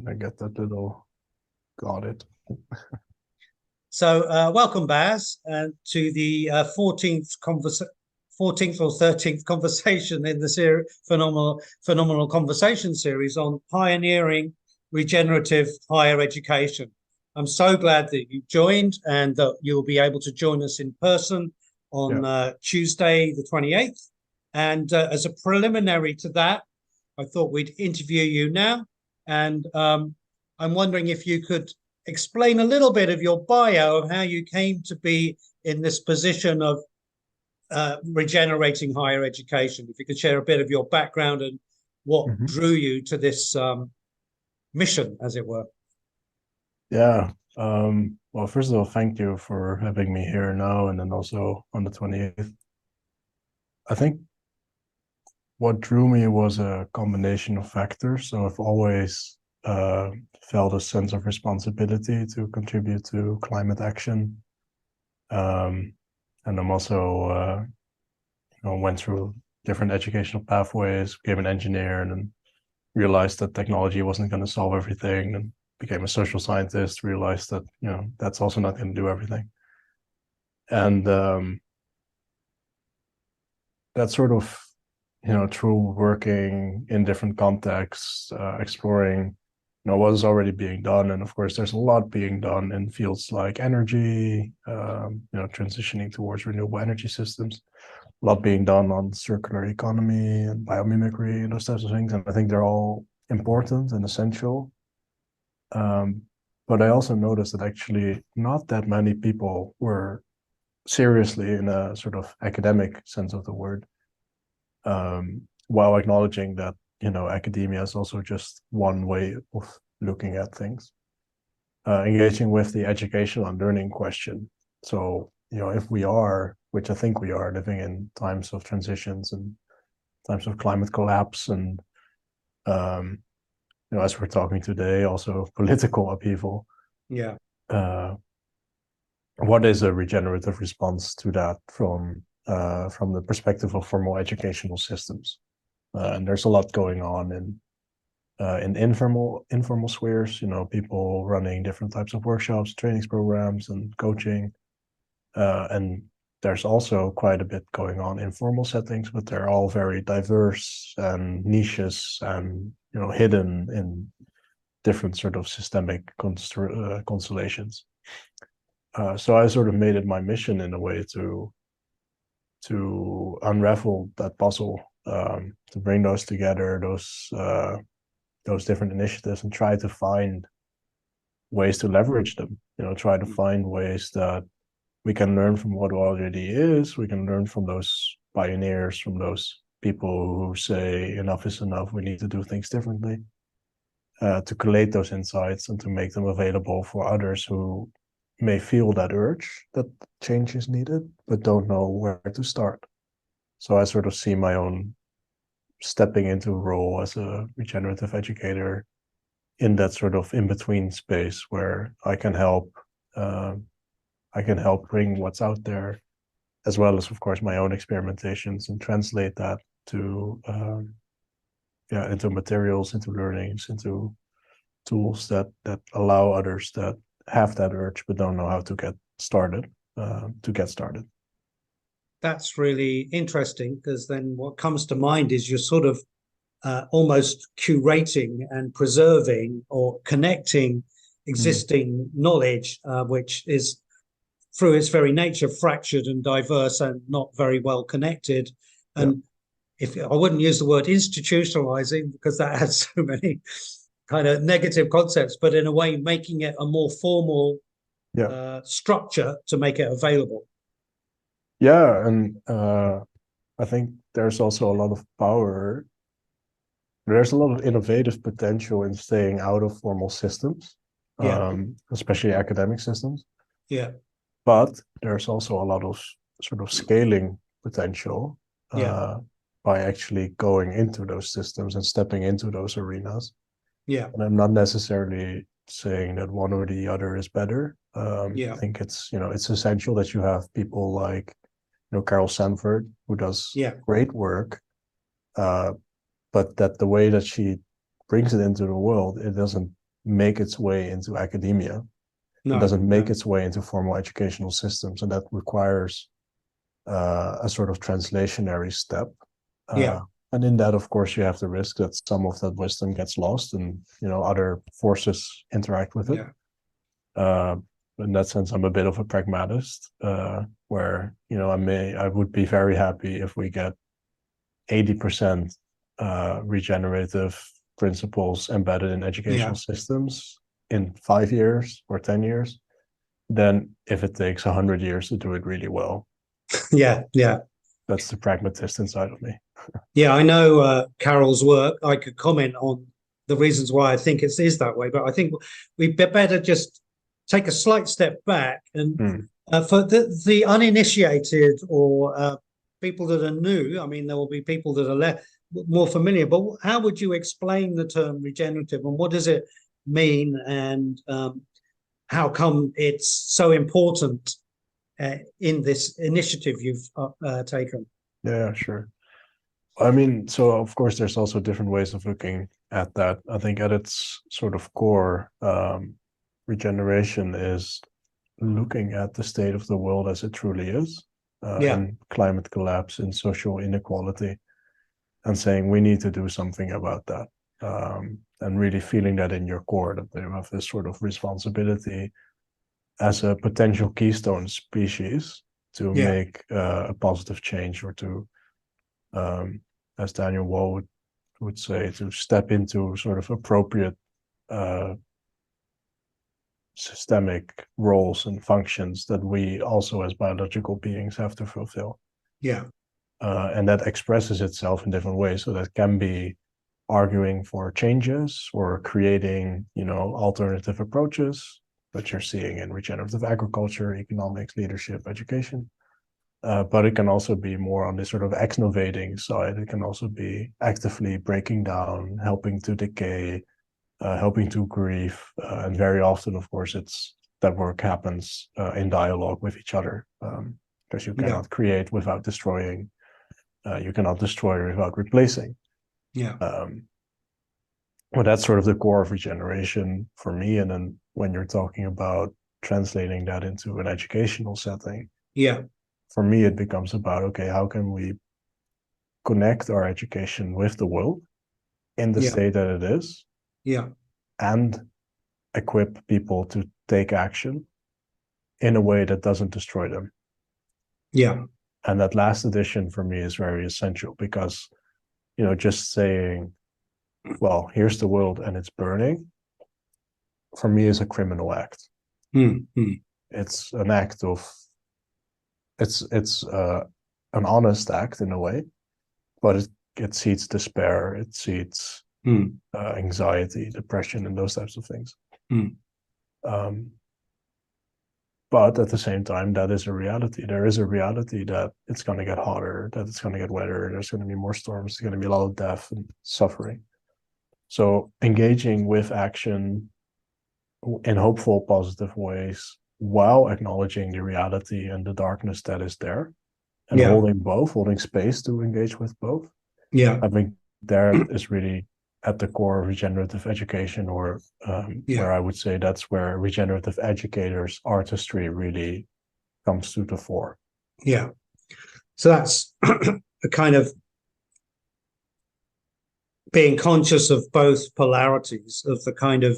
I get that little got it. So, welcome, Bas, to the 14th or 13th conversation in the phenomenal conversation series on pioneering regenerative higher education. I'm so glad that you joined and that you'll be able to join us in person on Tuesday, the 28th. And as a preliminary to that, I thought we'd interview you now. And I'm wondering if you could explain a little bit of your bio of how you came to be in this position of regenerating higher education. If you could share a bit of your background and what drew you to this mission, as it were. Yeah. Well, first of all, thank you for having me here now and then also on the 28th. I think what drew me was a combination of factors. So I've always felt a sense of responsibility to contribute to climate action. And I'm also, went through different educational pathways, became an engineer, and then realized that technology wasn't going to solve everything, and became a social scientist, realized that, that's also not going to do everything. And that sort of, through working in different contexts, exploring what is already being done. And of course, there's a lot being done in fields like energy, transitioning towards renewable energy systems, a lot being done on circular economy and biomimicry and those types of things. And I think they're all important and essential. But I also noticed that actually not that many people were seriously, in a sort of academic sense of the word, while acknowledging that academia is also just one way of looking at things. Engaging with the educational and learning question. So, if we are, which I think we are, living in times of transitions and times of climate collapse and, as we're talking today, also political upheaval. Yeah. What is a regenerative response to that from the perspective of formal educational systems? And there's a lot going on in informal spheres, people running different types of workshops, trainings programs, and coaching. And there's also quite a bit going on in formal settings, but they're all very diverse and niches and, hidden in different sort of systemic constellations. So I sort of made it my mission in a way to unravel that puzzle, to bring those together, those different initiatives, and try to find ways to leverage them. Try to find ways that we can learn from what already is. We can learn from those pioneers, from those people who say enough is enough. We need to do things differently. To collate those insights and to make them available for others who may feel that urge that change is needed, but don't know where to start. So I sort of see my own stepping into a role as a regenerative educator in that sort of in-between space where I can help bring what's out there, as well as, of course, my own experimentations, and translate that to into materials, into learnings, into tools that allow others that have that urge but don't know how to get started to get started. That's really interesting, because then what comes to mind is you're sort of almost curating and preserving or connecting existing knowledge, which is through its very nature fractured and diverse and not very well connected. And if I wouldn't use the word institutionalizing, because that has so many kind of negative concepts, but in a way making it a more formal structure to make it available. Yeah, and I think there's also a lot of power. There's a lot of innovative potential in staying out of formal systems, especially academic systems. Yeah. But there's also a lot of sort of scaling potential by actually going into those systems and stepping into those arenas. Yeah. And I'm not necessarily saying that one or the other is better. I think it's essential that you have people like, Carol Sanford, who does great work, but that the way that she brings it into the world, it doesn't make its way into academia. No, It doesn't make no. its way into formal educational systems, and that requires a sort of translationary step. Yeah, And in that, of course, you have the risk that some of that wisdom gets lost, and other forces interact with it. yeah, In that sense, I'm a bit of a pragmatist, where I would be very happy if we get 80% regenerative principles embedded in educational yeah, systems in 5 years or 10 years, than if it takes 100 years to do it really well. yeah, yeah. That's the pragmatist inside of me. Yeah, I know Carol's work. I could comment on the reasons why I think it is that way, but I think we'd better just take a slight step back and for the uninitiated or people that are new. I mean, there will be people that are more familiar, but how would you explain the term regenerative, and what does it mean, and how come it's so important in this initiative you've taken? Yeah, sure. I mean, so of course, there's also different ways of looking at that. I think at its sort of core, regeneration is looking at the state of the world as it truly is, Yeah, in climate collapse, in social inequality, and saying we need to do something about that. And really feeling that in your core, that you have this sort of responsibility as a potential keystone species to yeah, make a positive change, or to, as Daniel Wall would say, to step into sort of appropriate systemic roles and functions that we also as biological beings have to fulfill. yeah, And that expresses itself in different ways. So that can be arguing for changes, or creating, alternative approaches that you're seeing in regenerative agriculture, economics, leadership, education. But it can also be more on this sort of exnovating side. It can also be actively breaking down, helping to decay, helping to grieve. And very often, of course, it's that work happens in dialogue with each other, because you yeah, cannot create without destroying. You cannot destroy without replacing. yeah, Well, that's sort of the core of regeneration for me. And then when you're talking about translating that into an educational setting, yeah, for me, it becomes about, okay, how can we connect our education with the world in the yeah, state that it is, yeah, and equip people to take action in a way that doesn't destroy them. yeah, And that last addition for me is very essential, because, just saying, well, here's the world and it's burning, for me is a criminal act. It's an act of, it's an honest act in a way, but it seeds despair, it seeds anxiety, depression, and those types of things. But at the same time, that is a reality. There is a reality that it's going to get hotter, that it's going to get wetter, there's going to be more storms, there's going to be a lot of death and suffering. So engaging with action in hopeful, positive ways, while acknowledging the reality and the darkness that is there, and yeah, holding space to engage with both. yeah, I think there is really at the core of regenerative education, or yeah, where I would say that's where regenerative educators' artistry really comes to the fore. yeah. So that's a kind of being conscious of both polarities of the kind of,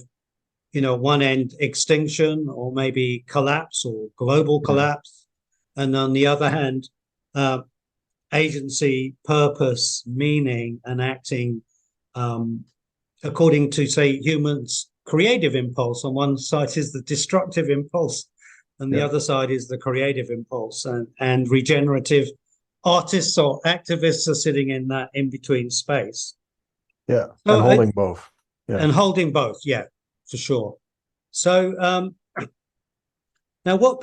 one end extinction or maybe collapse or global collapse, and on the other hand, agency, purpose, meaning, and acting according to, say, humans' creative impulse. On one side is the destructive impulse, and the Yeah, other side is the creative impulse. And regenerative artists or activists are sitting in that in between space. yeah, So, and holding both. Yeah. and holding both, yeah, for sure. So now, what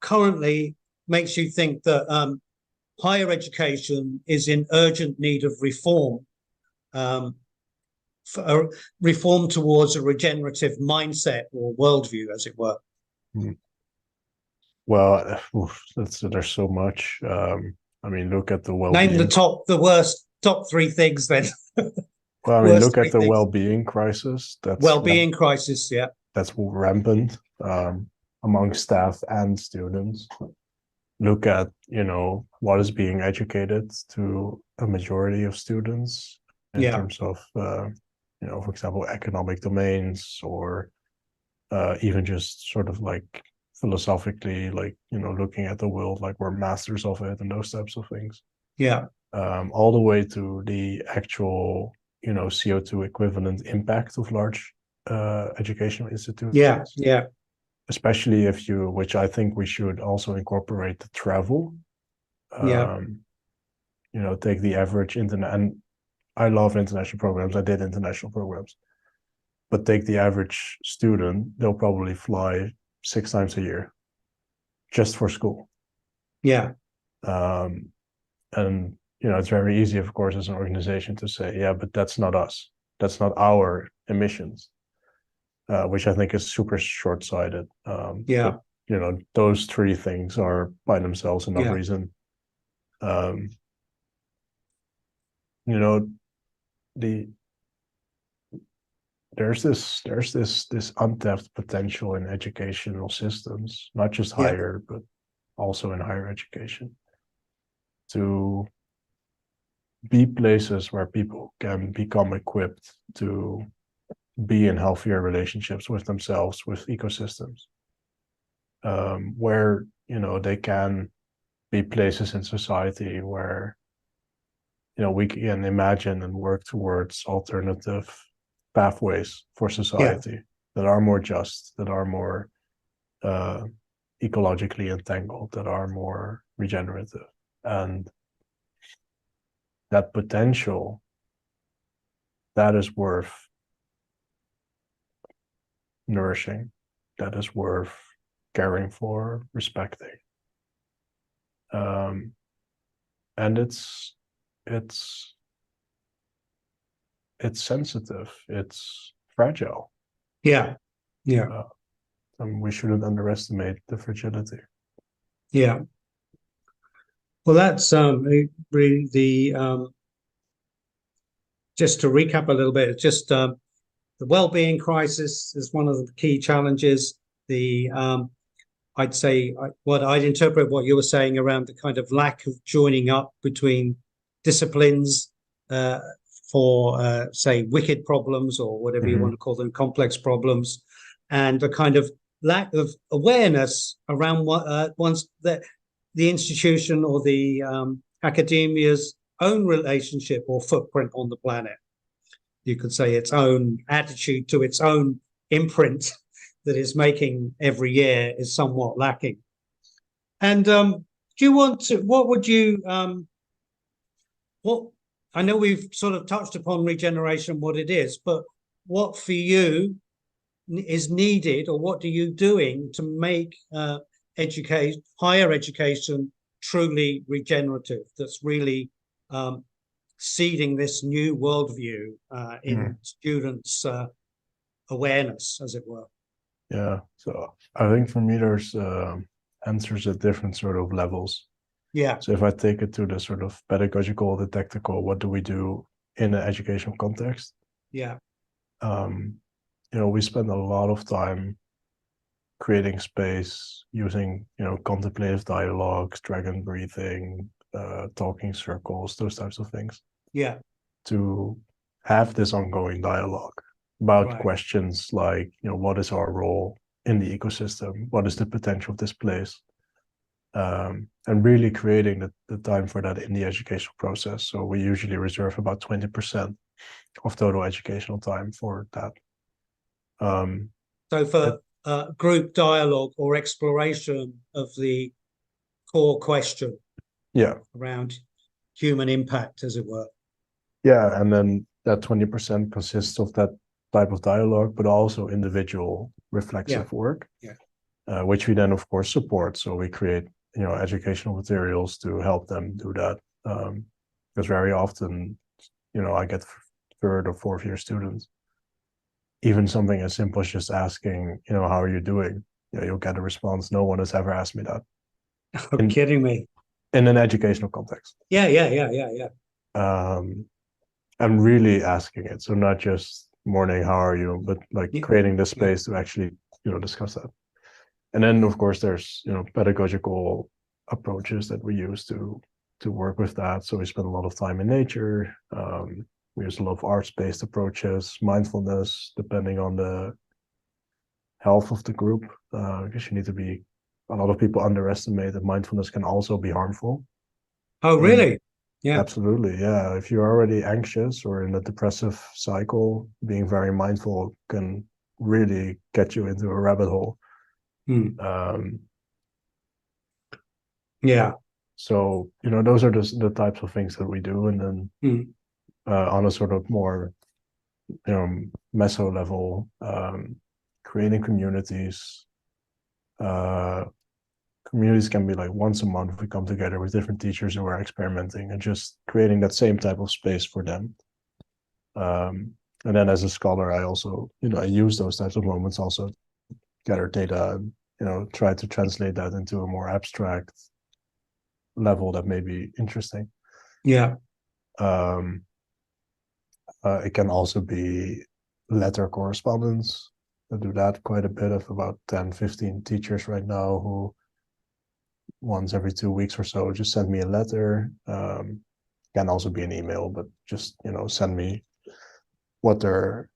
currently makes you think that higher education is in urgent need of reform, for a reform towards a regenerative mindset or worldview, as it were? Well, there's so much. I mean, look at the Name well-being. the worst top three things then. Well, I mean, Worst look at three the things. well-being crisis. Well-being crisis, yeah. That's rampant among staff and students. Look at, what is being educated to a majority of students in Yeah, terms of, for example, economic domains, or even just sort of like philosophically, like, looking at the world like we're masters of it and those types of things. yeah, All the way to the actual, CO2 equivalent impact of large educational yeah, institutions, yeah, especially if you, which I think we should also incorporate the travel. yeah, Take the average internet, and I love international programs. I did international programs, but take the average student, they'll probably fly 6 times a year just for school. yeah, Um, and it's very easy, of course, as an organization to say, yeah, but that's not us. That's not our emissions, which I think is super short-sighted. yeah, But those three things are by themselves enough yeah, reason. Um, you know, the there's this untapped potential in educational systems, not just yeah, higher, but also in higher education, to be places where people can become equipped to be in healthier relationships with themselves, with ecosystems, where they can be places in society where we can imagine and work towards alternative pathways for yeah, society that are more just, that are more uh, ecologically entangled, that are more regenerative. And that potential, that is worth nourishing, that is worth caring for, respecting. Um, and it's it's sensitive, it's fragile, yeah, yeah, uh, and we shouldn't underestimate the fragility. yeah. Well, that's really the just to recap a little bit. Just the well-being crisis is one of the key challenges. The I'd say what I'd interpret what you were saying around the kind of lack of joining up between disciplines uh, for, say, wicked problems or whatever you want to call them, complex problems, and a kind of lack of awareness around what once the institution or the academia's own relationship or footprint on the planet. You could say its own attitude to its own imprint that it's making every year is somewhat lacking. And do you want to? What would you? What I know we've sort of touched upon regeneration, what it is, but what for you is needed, or what are you doing to make higher education truly regenerative? That's really seeding this new worldview in students' awareness, as it were. Yeah, so I think for me there's answers at different sort of levels. Yeah, So if I take it to the sort of pedagogical, the tactical, what do we do in an educational context? yeah, We spend a lot of time creating space using, contemplative dialogues, dragon breathing, talking circles, those types of things, yeah, to have this ongoing dialogue about right, questions like, what is our role in the ecosystem? What is the potential of this place? And really creating the time for that in the educational process. So we usually reserve about 20% of total educational time for that. So for group dialogue or exploration of the core question Yeah. around human impact, as it were. Yeah. And then that 20% consists of that type of dialogue, but also individual reflexive work, which we then, of course, support. So we create, educational materials to help them do that. Because very often, I get third or fourth year students. Even something as simple as just asking, how are you doing? You'll get a response. No one has ever asked me that. You're kidding me. In an educational context. Yeah. Um, and really asking it. So not just morning, how are you, but like Yeah. creating the Yeah. space to actually, discuss that. And then of course there's, pedagogical approaches that we use to work with that. So we spend a lot of time in nature. We use a lot of arts-based approaches, mindfulness, depending on the health of the group, because you need to be. A lot of people underestimate that mindfulness can also be harmful. Oh, And really? Yeah. absolutely, yeah. If you're already anxious or in a depressive cycle, being very mindful can really get you into a rabbit hole. Hmm. Um, Yeah. so those are the types of things that we do, and then Hmm. on a sort of more meso level, creating communities. Uh, Communities can be like once a month we come together with different teachers who are experimenting and just creating that same type of space for them. And then as a scholar, I also, I use those types of moments also to gather data and, try to translate that into a more abstract level that may be interesting. Yeah. Um, it can also be letter correspondence. I do that quite a bit of about 10, 15 teachers right now who once every 2 weeks or so just send me a letter. Can also be an email, but just, send me what they're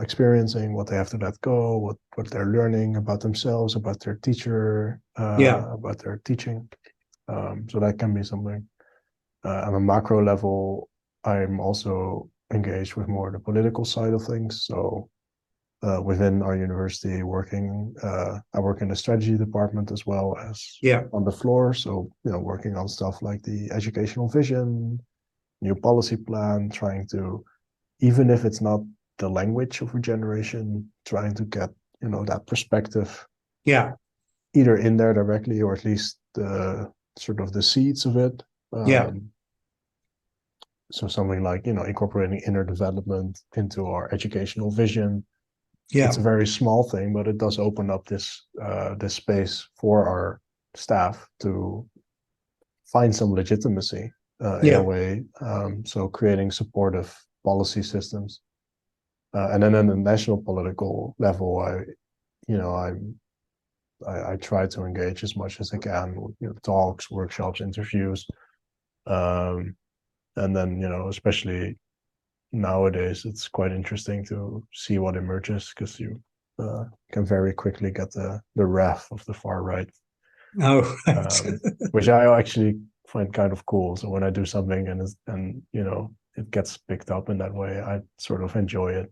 experiencing, what they have to let go, what they're learning about themselves, about their teacher, Yeah. about their teaching. So that can be something. On a macro level, I'm also engaged with more the political side of things. So within our university, I work in the strategy department as well as Yeah. on the floor. So working on stuff like the educational vision, new policy plan, trying to, even if it's not the language of regeneration, trying to get that perspective Yeah. either in there directly or at least the sort of the seeds of it. Yeah. So something like incorporating inner development into our educational vision. It's Yeah. a very small thing, but it does open up this space for our staff to find some legitimacy in a Yeah. way. So creating supportive policy systems. And then on the national political level, you know, I try to engage as much as I can with talks, workshops, interviews, um, and then especially nowadays, it's quite interesting to see what emerges because you can very quickly get the wrath of the far right, Oh, right. um, which I actually find kind of cool. So when I do something and it gets picked up in that way, I sort of enjoy it.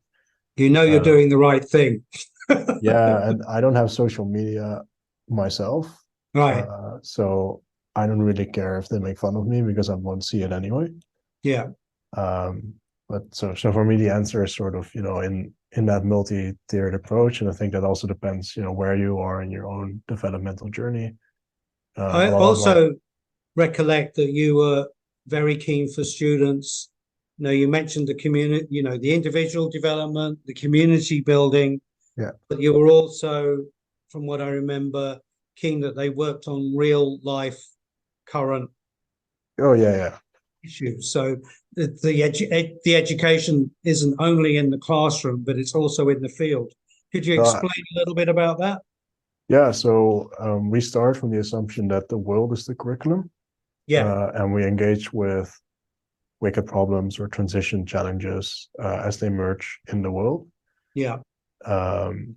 You know you're Uh, doing the right thing. yeah, and I don't have social media myself, Right. so I don't really care if they make fun of me because I won't see it anyway. Yeah. Um, but so for me, the answer is sort of in that multi-tiered approach, and I think that also depends where you are in your own developmental journey. I A lot of my also recollect that you were very keen for students. You mentioned the community, the individual development, the community building, yeah. but you were also, from what I remember, keen that they worked on real life current Oh yeah. issues. So the education isn't only in the classroom, but it's also in the field. Could you So explain a little bit about that? yeah, so we start from the assumption that the world is the curriculum, Yeah. and we engage with wicked problems or transition challenges as they emerge in the world. Yeah. Um,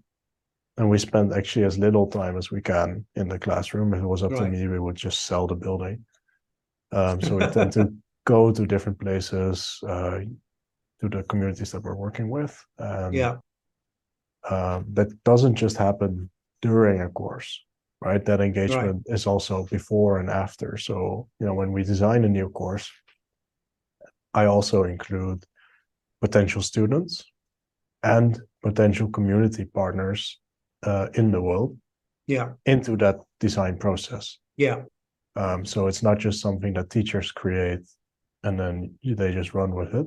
and we spend actually as little time as we can in the classroom. If it was up to Right. me, we would just sell the building. So we tend to go to different places, to the communities that we're working with. And Yeah. that doesn't just happen during a course, right? That Right. engagement is also before and after. So, when we design a new course, I also include potential students and potential community partners in the world Yeah. into that design process. Yeah. So it's not just something that teachers create and then they just run with it.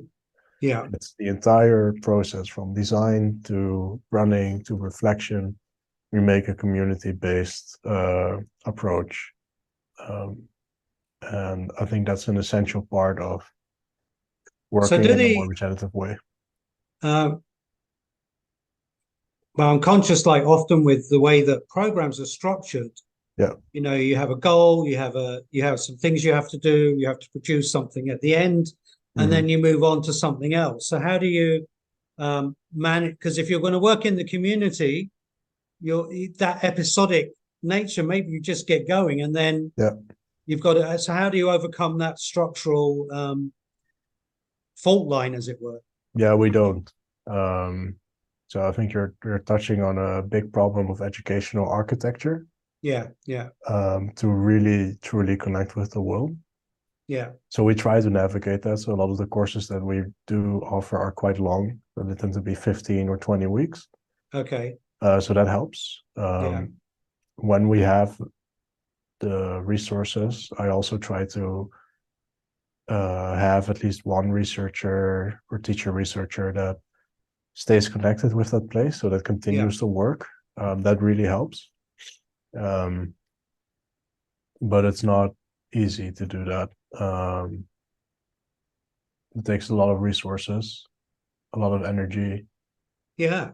Yeah. It's the entire process from design to running to reflection. We make a community-based approach. And I think that's an essential part of So working do in a more the regenerative way. well, I'm conscious, like often with the way that programs are structured, Yeah. you have a goal, you have some things you have to do, you have to produce something at the end, and then you move on to something else. So how do you manage? Because if you're going to work in the community, you're that episodic nature, maybe you just get going and then Yeah. you've got to. So how do you overcome that structural fault line, as it were? Yeah, we don't. So I think you're touching on a big problem of educational architecture, Yeah, yeah, to really truly connect with the world. yeah. So we try to navigate that. So a lot of the courses that we do offer are quite long. So they tend to be 15 or 20 weeks. Okay. So that helps. Yeah, When we have the resources, I also try to have at least one researcher or teacher researcher that stays connected with that place, so that yeah, continues to work. That really helps. But it's not easy to do that. It takes a lot of resources, a lot of energy. yeah.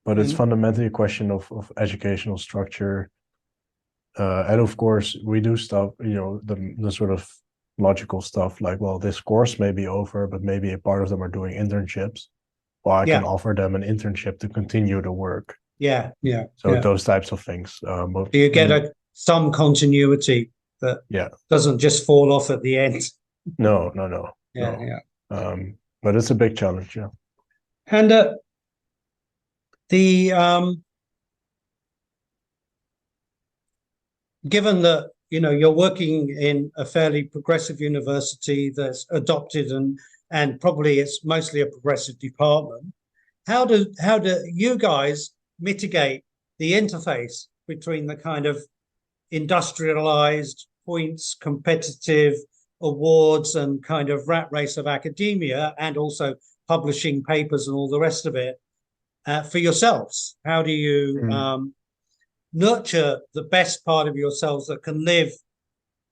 But it's And fundamentally a question of educational structure. And of course, we do stuff, the sort of logical stuff like, well, this course may be over, but maybe a part of them are doing internships. Well, I can yeah, offer them an internship to continue the work. yeah, yeah, So yeah. those types of things. But Do you get some continuity that yeah, doesn't just fall off at the end? no, no, no, Yeah, no. yeah. But it's a big challenge. Yeah. And the given that you're working in a fairly progressive university that's adopted and probably it's mostly a progressive department, how do you guys mitigate the interface between the kind of industrialized points competitive awards and kind of rat race of academia and also publishing papers and all the rest of it for yourselves? How do you Mm. nurture the best part of yourselves that can live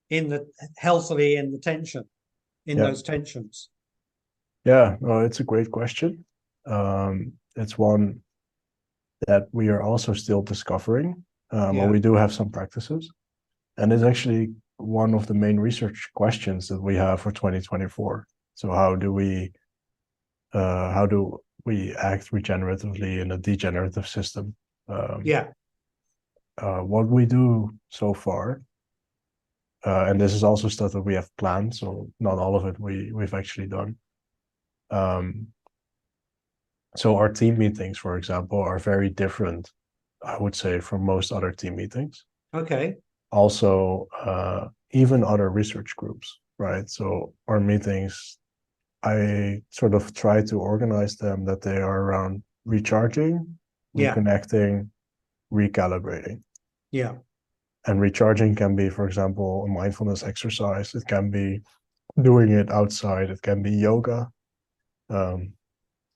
in the healthily in the tension, in Yeah. those tensions? Yeah. No, it's a great question. It's one that we are also still discovering. Well, Yeah, we do have some practices, and it's actually one of the main research questions that we have for 2024. So how do we act regeneratively in a degenerative system? Um, yeah, what we do so far, and this is also stuff that we have planned, so not all of it we've actually done. So our team meetings, for example, are very different, I would say, from most other team meetings. okay, Also, even other research groups, right? So our meetings, I sort of try to organize them that they are around recharging, yeah, reconnecting, recalibrating. yeah, And recharging can be, for example, a mindfulness exercise. It can be doing it outside. It can be yoga.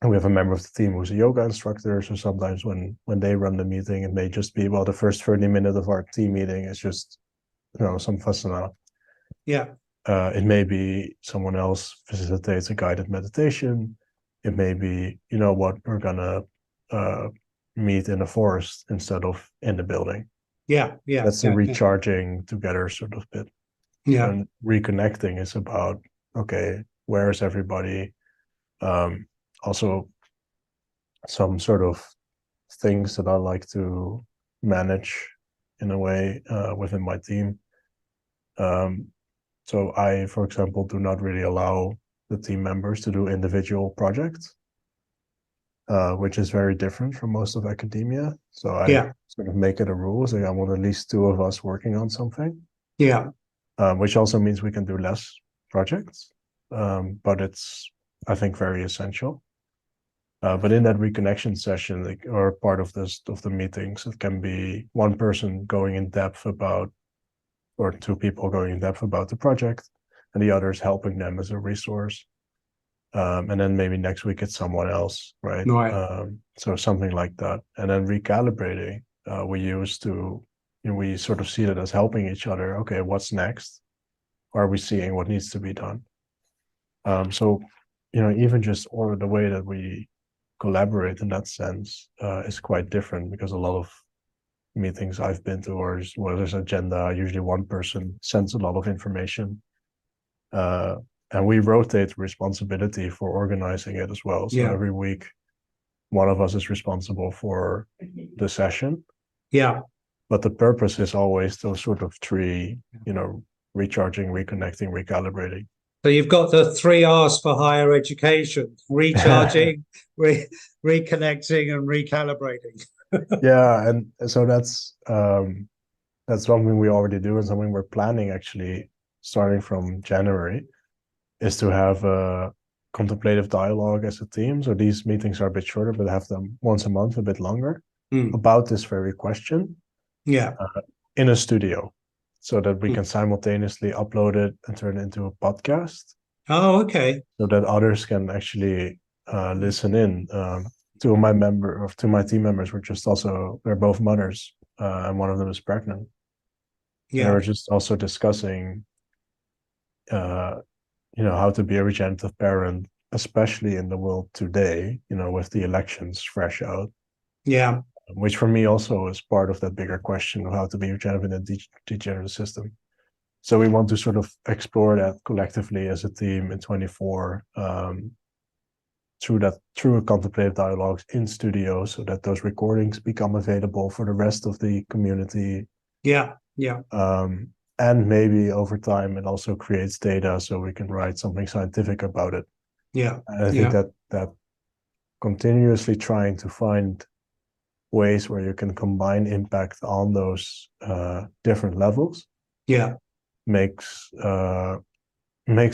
And we have a member of the team who's a yoga instructor. So sometimes when they run the meeting, it may just be, well, the first 30 minutes of our team meeting is just, some fasana. yeah, It may be someone else facilitates a guided meditation. It may be, what, we're gonna meet in the forest instead of in the building. yeah, yeah, That's the yeah, yeah, recharging together sort of bit. yeah, And reconnecting is about, okay, where is everybody? Also, some sort of things that I like to manage in a way within my team. So I, for example, do not really allow the team members to do individual projects, which is very different from most of academia. So I yeah, sort of make it a rule, so I want at least two of us working on something, yeah, which also means we can do less projects, but it's, I think, very essential. But in that reconnection session, like, or part of the meetings, it can be one person going in depth about, or two people going in depth about the project, and the others helping them as a resource. And then maybe next week it's someone else, right? right, So something like that. And then recalibrating, we use to, we sort of see that as helping each other. Okay, what's next? Are we seeing what needs to be done? So, even just or the way that we collaborate in that sense is quite different, because a lot of meetings I've been to, or where there's agenda, usually one person sends a lot of information, and we rotate responsibility for organizing it as well. So Yeah. every week, one of us is responsible for the session. Yeah. But the purpose is always those sort of three, recharging, reconnecting, recalibrating. So you've got the 3 R's for higher education: recharging, reconnecting, and recalibrating. Yeah, and so that's something we already do, and something we're planning actually starting from January, is to have a contemplative dialogue as a team. So these meetings are a bit shorter, but have them once a month, a bit longer, about this very question. Yeah. In a studio, so that we can simultaneously upload it and turn it into a podcast. Oh, okay. So that others can actually listen in. Two of my team members they're both mothers, and one of them is pregnant. Yeah. And we're just also discussing, how to be a regenerative parent, especially in the world today, with the elections fresh out. Yeah. Which for me also is part of that bigger question of how to be regenerative in a degenerative system. So we want to sort of explore that collectively as a team in 24, through a contemplative dialogues in studio, so that those recordings become available for the rest of the community. Yeah. Yeah. And maybe over time it also creates data, so we can write something scientific about it. Yeah. And I think that continuously trying to find ways where you can combine impact on those different levels, makes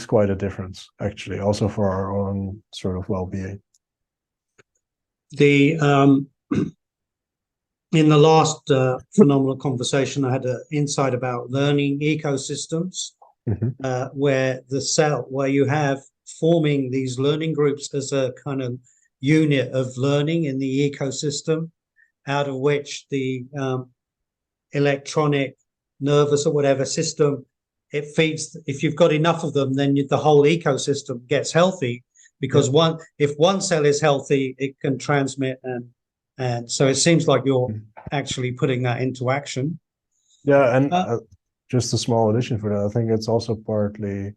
quite a difference, actually, also for our own sort of well-being. The in the last phenomenal conversation, I had an insight about learning ecosystems, where you have forming these learning groups as a kind of unit of learning in the ecosystem, out of which the electronic, nervous, or whatever system, it feeds. If you've got enough of them, then the whole ecosystem gets healthy, because if one cell is healthy, it can transmit, and so it seems like you're actually putting that into action. Yeah, and just a small addition for that, I think it's also partly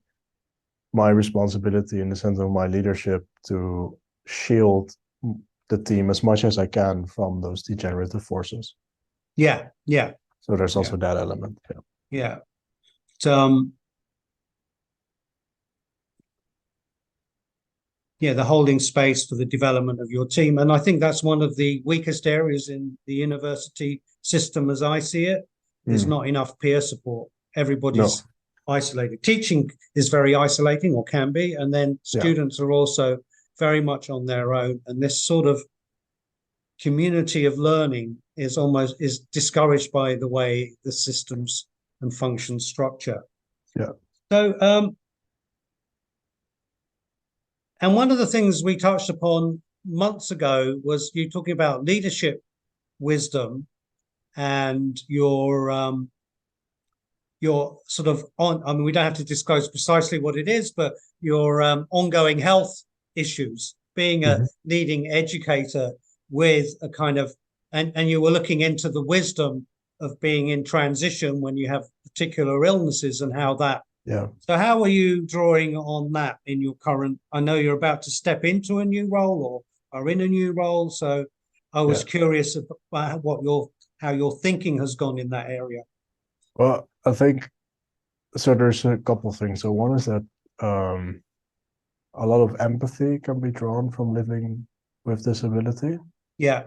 my responsibility, in the sense of my leadership, to shield the team as much as I can from those degenerative forces. Yeah. So there's also that element. Yeah. The holding space for the development of your team. And I think that's one of the weakest areas in the university system, as I see it. There's not enough peer support. Everybody's isolated. Teaching is very isolating, or can be, and then students are also very much on their own. And this sort of community of learning is discouraged by the way the systems and functions structure. Yeah. So, and one of the things we touched upon months ago was you talking about leadership wisdom and your sort of we don't have to disclose precisely what it is, but your ongoing health issues, being a leading educator with a kind of, and you were looking into the wisdom of being in transition when you have particular illnesses, and how that. So how are you drawing on that in your current? I know you're about to step into a new role, or are in a new role. So I was curious about how your thinking has gone in that area. Well, I think so. There's a couple of things. So one is that a lot of empathy can be drawn from living with disability. Yeah.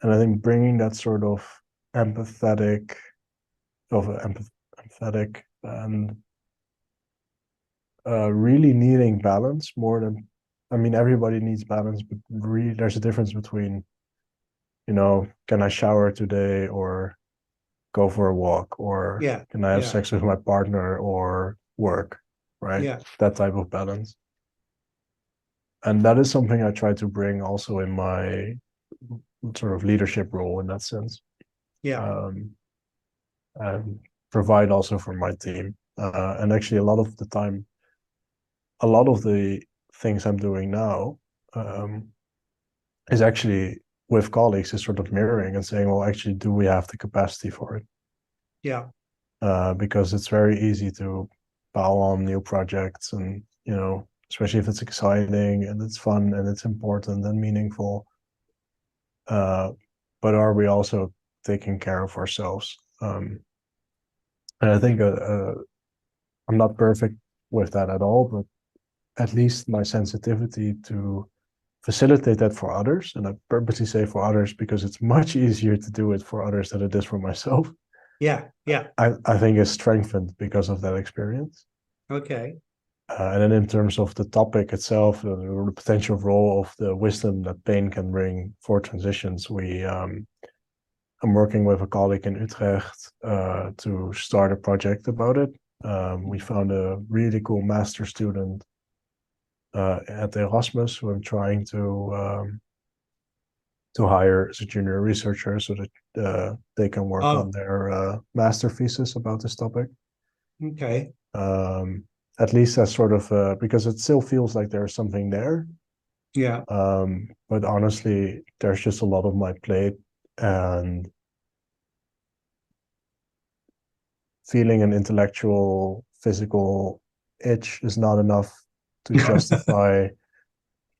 And I think bringing that sort of empathetic and really needing balance more than, everybody needs balance, but really there's a difference between, can I shower today, or go for a walk, or can I have sex with my partner, or work, right? That type of balance. And that is something I try to bring also in my sort of leadership role, in that sense. And provide also for my team. And actually, a lot of the time, a lot of the things I'm doing now is actually with colleagues is sort of mirroring and saying, well, actually, do we have the capacity for it? Yeah. Because it's very easy to bow on new projects, and especially if it's exciting and it's fun and it's important and meaningful. But are we also taking care of ourselves? And I think I'm not perfect with that at all, but at least my sensitivity to facilitate that for others, and I purposely say for others because it's much easier to do it for others than it is for myself. Yeah. Yeah. I think is strengthened because of that experience. Okay. And then in terms of the topic itself, the potential role of the wisdom that pain can bring for transitions, I'm working with a colleague in Utrecht to start a project about it. We found a really cool master student at Erasmus who I'm trying to hire as a junior researcher so that they can work on Oh, their master thesis about this topic. okay. At least that's sort of because it still feels like there's something there. Yeah. But honestly, there's just a lot of my plate, and feeling an intellectual, physical itch is not enough to justify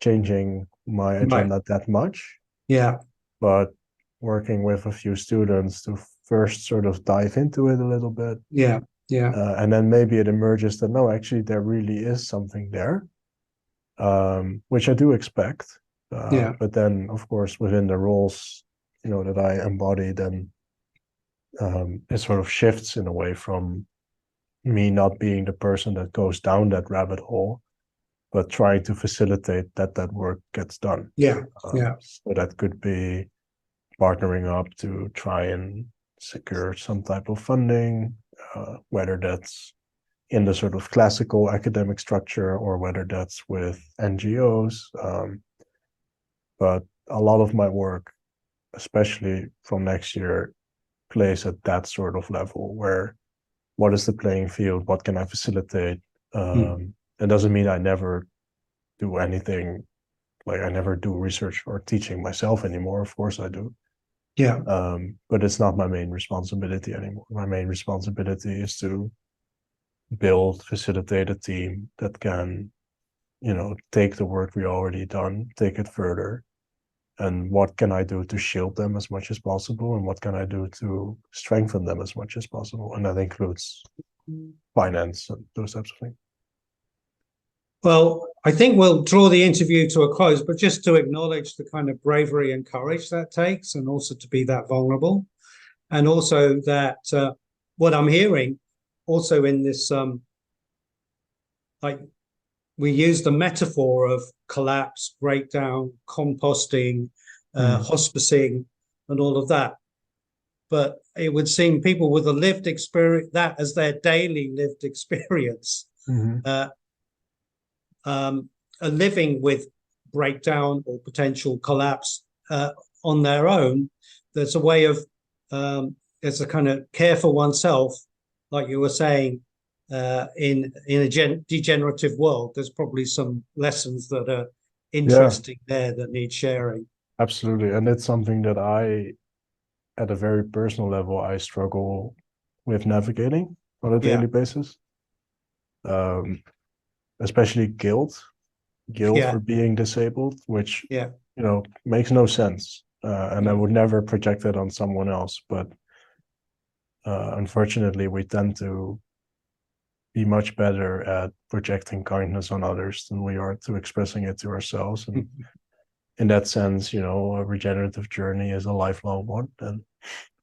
changing my Right. agenda that much. Yeah. But working with a few students to first sort of dive into it a little bit, Yeah. Yeah. and then maybe it emerges that no, actually, there really is something there, which I do expect. Yeah. But then, of course, within the roles, that I embody, then it sort of shifts in a way from me not being the person that goes down that rabbit hole, but trying to facilitate that work gets done. Yeah. Yeah. So that could be partnering up to try and secure some type of funding, whether that's in the sort of classical academic structure or whether that's with NGOs. But a lot of my work, especially from next year, plays at that sort of level where what is the playing field? What can I facilitate? Mm. It doesn't mean I never do anything, like I never do research or teaching myself anymore. Of course I do. Yeah. But it's not my main responsibility anymore. My main responsibility is to build, facilitate a team that can, take the work we already done, take it further, and what can I do to shield them as much as possible, and what can I do to strengthen them as much as possible, and that includes finance and those types of things. Well, I think we'll draw the interview to a close, but just to acknowledge the kind of bravery and courage that takes, and also to be that vulnerable, and also that what I'm hearing also in this, like we use the metaphor of collapse, breakdown, composting, hospicing, and all of that. But it would seem people with a lived experience, that as their daily lived experience, are living with breakdown or potential collapse on their own. There's a way of, there's a kind of care for oneself, like you were saying, in a degenerative world. There's probably some lessons that are interesting there that need sharing. Absolutely. And it's something that at a very personal level, I struggle with navigating on a daily basis. Especially guilt for being disabled, which makes no sense. And I would never project that on someone else. But unfortunately, we tend to be much better at projecting kindness on others than we are to expressing it to ourselves. And in that sense, a regenerative journey is a lifelong one. And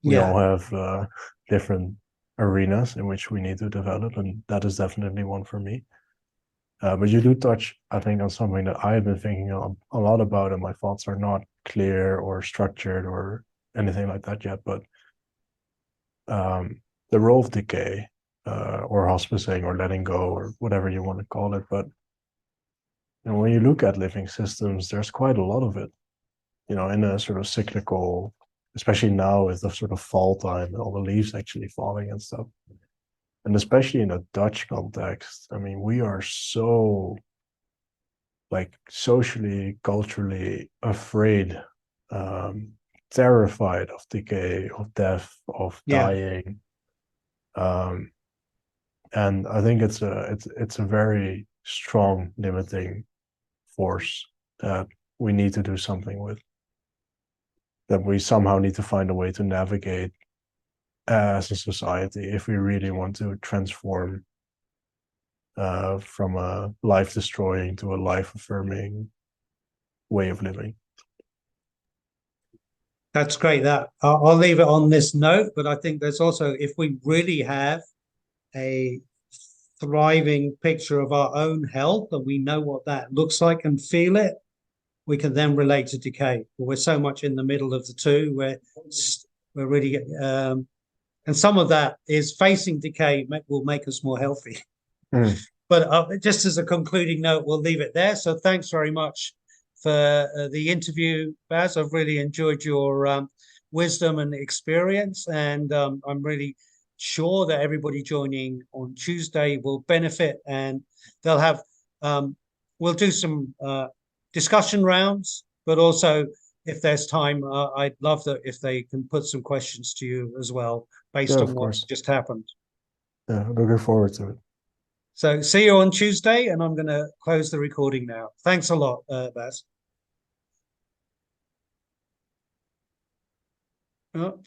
we all have different arenas in which we need to develop. And that is definitely one for me. But you do touch, I think, on something that I've been thinking a lot about, and my thoughts are not clear or structured or anything like that yet. But the role of decay, or hospicing, or letting go, or whatever you want to call it. But when you look at living systems, there's quite a lot of it. In a sort of cyclical, especially now with the sort of fall time, all the leaves actually falling and stuff. And especially in a Dutch context, I mean, we are so like socially, culturally afraid, um, terrified of decay, of death, of Yeah. dying. Um, and I think it's a very strong limiting force that we need to do something with. That we somehow need to find a way to navigate as a society if we really want to transform from a life destroying to a life affirming way of living. That's great. That I'll leave it on this note, but I think there's also, if we really have a thriving picture of our own health and we know what that looks like and feel it, we can then relate to decay. But we're so much in the middle of the two where we're really, and some of that is facing decay will make us more healthy. Mm. But just as a concluding note, we'll leave it there. So thanks very much for the interview, Bas. I've really enjoyed your wisdom and experience, and I'm really sure that everybody joining on Tuesday will benefit, and they'll have we'll do some discussion rounds, but also if there's time, I'd love that if they can put some questions to you as well based Yeah, on of what's course. just happened. Yeah, looking forward to it. So see you on Tuesday, and I'm going to close the recording now. Thanks a lot, Bas. Oh.